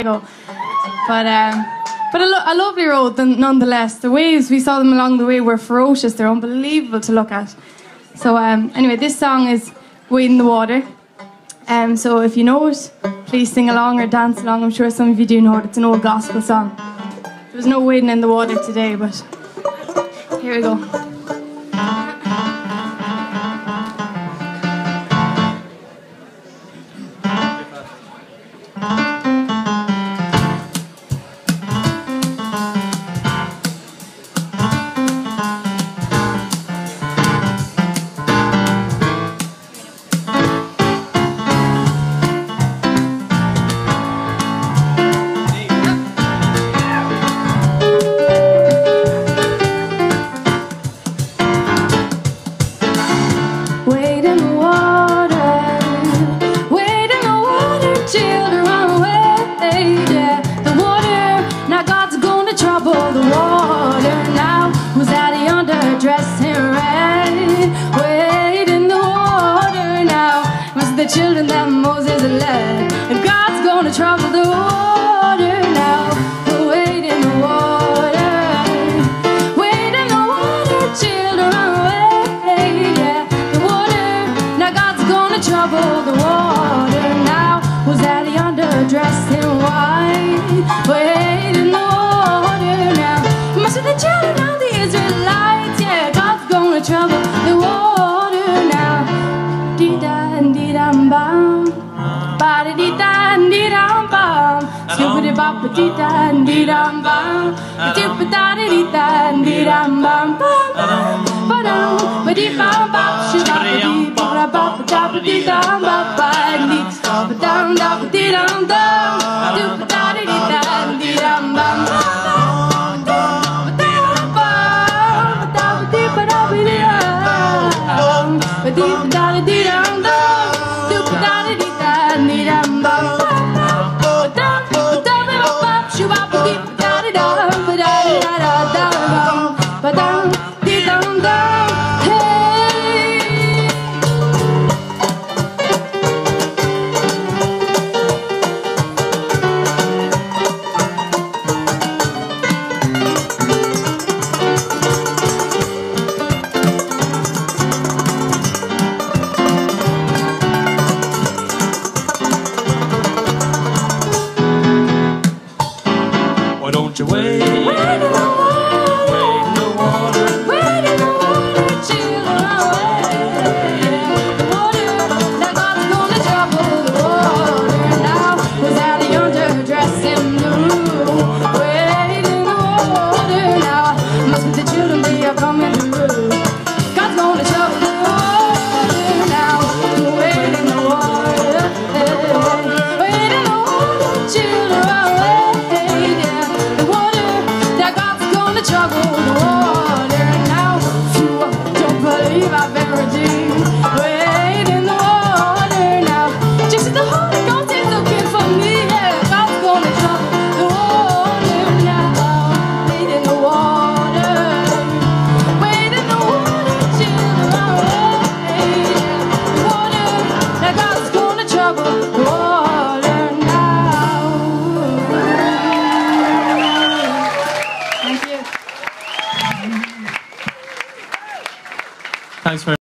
go. But a lovely road nonetheless. The waves, we saw them along the way, were ferocious. They're unbelievable to look at. So anyway, this song is Wade in the Water. So if you know it, please sing along or dance along. I'm sure some of you do know it. It's an old gospel song. There's no wading in the water today, but here we go. Wade in the water, children, run away, yeah. The water, now God's gonna trouble the water now. Who's out yonder dressing red? Wade in the water now. Was the children that Moses led? God's gonna trouble the water now. Wade in the water, children, run away, yeah. Trouble the water now. Was that yonder dressed in white? Wade in the water now. Most of the children of the Israelites, yeah. God's gonna trouble the water now. Dee-da and dee-dam-bam, ba-da-dee-da and dee-dam-bam, scoop-a-dee-bop-a-dee-da and dee-dam-bam, ba-dee-ba-da-dee-da and dee-dam-bam, ba-dam, ba-dee-bam-bam, shoo-bop-a-dee, ba-da-bop-a-dop-a-dee-dam, ba-ba-dee, ba-dam-dop-a-dee-dam-dam, do-ba-da-dee-da and dee-dam-bam, ba-da-ba-dee-ba-da-dee-da-dee-dam, ba-dee-ba-da-dee-dam-dam, do-ba-da-dee-da and dee-dam-bam, ba-dam-ba-dam-ba-bop, shoo-bop-a-dee-ba-da-dee-dam, ba-da-dee-da-da-dam, ba-dam-dee-dam-dam. Why don't you wade? Wade in the water, children, run away. The water, now God's gonna trouble the water now. Was out yonder dressed in blue. Wade in the water now. Must be the children, they are coming through. God's gonna trouble the water now. Wade in the water, wade in the water, children, run away. Trouble the water now. You don't believe I've been redeemed. Wade in the water now. Just as the Holy Ghost is looking for me, yeah. God's gonna trouble the water now. Wade in the water, wade in the water, children, run away, yeah. The water, now God's gonna trouble the water now. Thank you. Thanks very much.